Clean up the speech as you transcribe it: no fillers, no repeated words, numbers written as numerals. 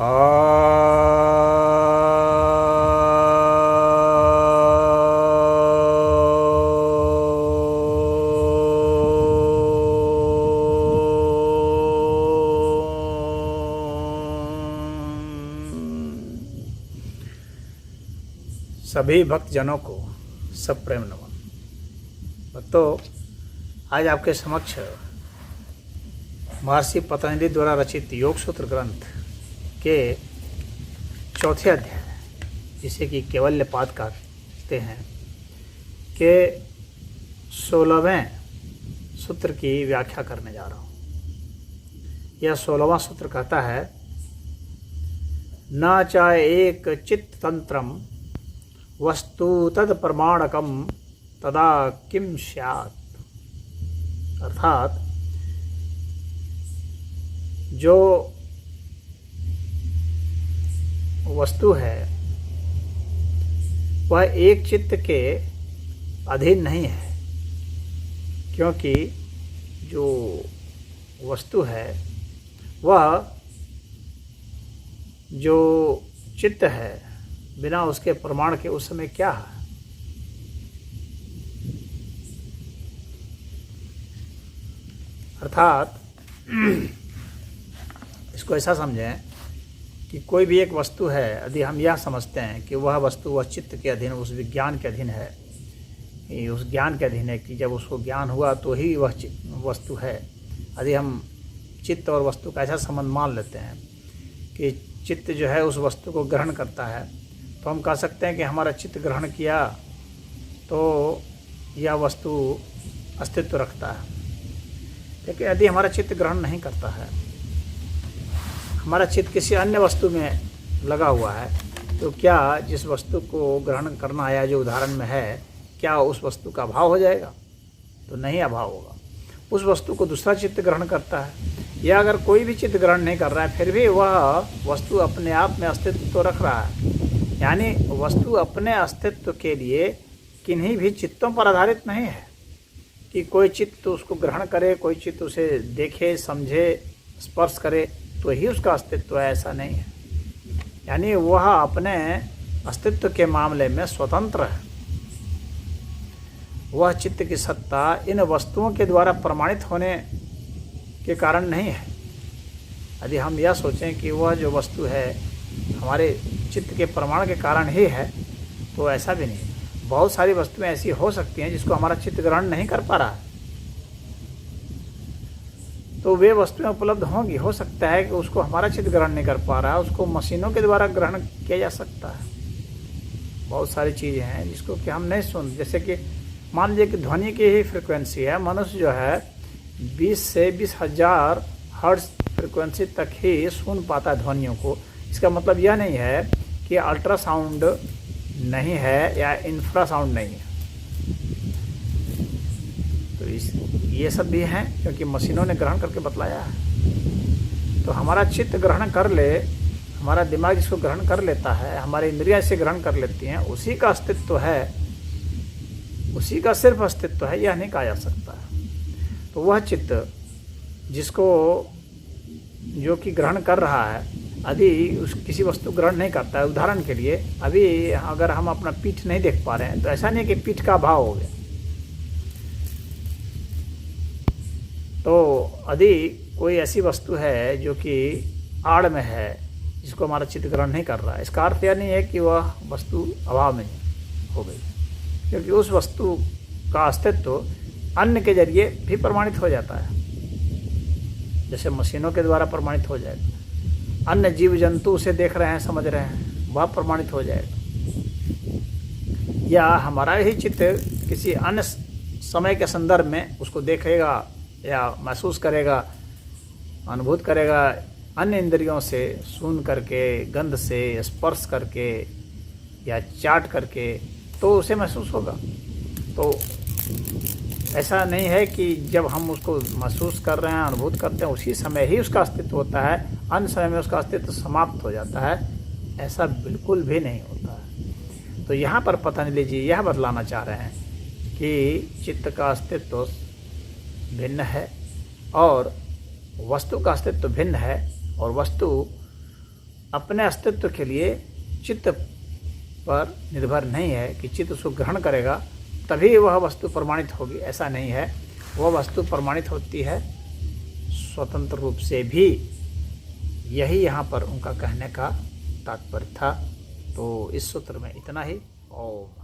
सभी भक्तजनों को सब प्रेम नमन। भक्तों, आज आपके समक्ष महर्षि पतंजलि द्वारा रचित योग सूत्र ग्रंथ के चौथे अध्याय, जिसे कि कैवल्यपाद कहते हैं, के 16वें सूत्र की व्याख्या करने जा रहा हूँ। यह 16वां सूत्र कहता है, न च एक चित्त तंत्रम वस्तु तद प्रमाणकम तदा किम स्यात्। अर्थात जो वस्तु है वह एक चित्त के अधीन नहीं है, क्योंकि जो वस्तु है वह जो चित्त है बिना उसके प्रमाण के उस समय क्या है। अर्थात इसको ऐसा समझें कि कोई भी एक वस्तु है, यदि हम यह समझते हैं कि वह वस्तु वह चित्त के अधीन, उस विज्ञान के अधीन है, उस ज्ञान के अधीन है कि जब उसको ज्ञान हुआ तो ही वह वस्तु है। यदि हम चित्त और वस्तु का ऐसा संबंध मान लेते हैं कि चित्त जो है उस वस्तु को ग्रहण करता है, तो हम कह सकते हैं कि हमारा चित्त ग्रहण किया तो यह वस्तु अस्तित्व रखता है। लेकिन यदि हमारा चित्त ग्रहण नहीं करता है, हमारा चित्त किसी अन्य वस्तु में लगा हुआ है, तो क्या जिस वस्तु को ग्रहण करना आया जो उदाहरण में है, क्या उस वस्तु का अभाव हो जाएगा? तो नहीं अभाव होगा। उस वस्तु को दूसरा चित्त ग्रहण करता है, या अगर कोई भी चित्त ग्रहण नहीं कर रहा है फिर भी वह वस्तु अपने आप में अस्तित्व तो रख रहा है। यानी वस्तु अपने अस्तित्व के लिए किन्हीं भी चित्तों पर आधारित नहीं है कि कोई चित्त उसको ग्रहण करे, कोई चित्त उसे देखे, समझे, स्पर्श करे तो ही उसका अस्तित्व है, ऐसा नहीं है। यानी वह अपने अस्तित्व के मामले में स्वतंत्र है। वह चित्त की सत्ता इन वस्तुओं के द्वारा प्रमाणित होने के कारण नहीं है। यदि हम यह सोचें कि वह जो वस्तु है हमारे चित्त के प्रमाण के कारण ही है, तो ऐसा भी नहीं। बहुत सारी वस्तुएं ऐसी हो सकती हैं जिसको हमारा चित्त ग्रहण नहीं कर पा रहा है, तो वे वस्तुएं उपलब्ध होंगी। हो सकता है कि उसको हमारा चित्त ग्रहण नहीं कर पा रहा है, उसको मशीनों के द्वारा ग्रहण किया जा सकता है। बहुत सारी चीज़ें हैं जिसको कि हम नहीं सुन, जैसे कि मान लीजिए कि ध्वनि की ही फ्रिक्वेंसी है, मनुष्य जो है 20 से 20,000 हर्ट्ज फ्रिक्वेंसी तक ही सुन पाता है ध्वनियों को। इसका मतलब यह नहीं है कि अल्ट्रासाउंड नहीं है या इंफ्रासाउंड नहीं है। तो ये सब भी हैं, क्योंकि मशीनों ने ग्रहण करके बतलाया है। तो हमारा चित्त ग्रहण कर ले, हमारा दिमाग इसको ग्रहण कर लेता है, हमारी इंद्रियां इसे ग्रहण कर लेती हैं, उसी का अस्तित्व है, उसी का सिर्फ अस्तित्व है, यह नहीं कहा जा सकता है। तो वह चित्त जिसको जो कि ग्रहण कर रहा है, यदि उस किसी वस्तु ग्रहण नहीं करता है, उदाहरण के लिए अभी अगर हम अपना पीठ नहीं देख पा रहे हैं, तो ऐसा नहीं कि पीठ का अभाव हो गया। तो यदि कोई ऐसी वस्तु है जो कि आड़ में है, जिसको हमारा चित्त ग्रहण नहीं कर रहा है, इसका अर्थ यह नहीं है कि वह वस्तु अभाव में हो गई, क्योंकि उस वस्तु का अस्तित्व अन्य के जरिए भी प्रमाणित हो जाता है। जैसे मशीनों के द्वारा प्रमाणित हो जाएगा, अन्य जीव जंतु उसे देख रहे हैं, समझ रहे हैं, वह प्रमाणित हो जाएगा। या हमारा ही चित्त किसी अन्य समय के संदर्भ में उसको देखेगा या महसूस करेगा, अनुभूत करेगा, अन्य इंद्रियों से, सुन करके, गंध से, स्पर्श करके या चाट करके, तो उसे महसूस होगा। तो ऐसा नहीं है कि जब हम उसको महसूस कर रहे हैं, अनुभूत करते हैं, उसी समय ही उसका अस्तित्व होता है, अन्य समय में उसका अस्तित्व समाप्त हो जाता है, ऐसा बिल्कुल भी नहीं होता है। तो यहाँ पर पतंजलि जी यह बतलाना चाह रहे हैं कि चित्त का अस्तित्व भिन्न है और वस्तु का अस्तित्व भिन्न है, और वस्तु अपने अस्तित्व के लिए चित्त पर निर्भर नहीं है कि चित्त उसको ग्रहण करेगा तभी वह वस्तु प्रमाणित होगी, ऐसा नहीं है। वह वस्तु प्रमाणित होती है स्वतंत्र रूप से भी। यही यहाँ पर उनका कहने का तात्पर्य था। तो इस सूत्र में इतना ही। ओम।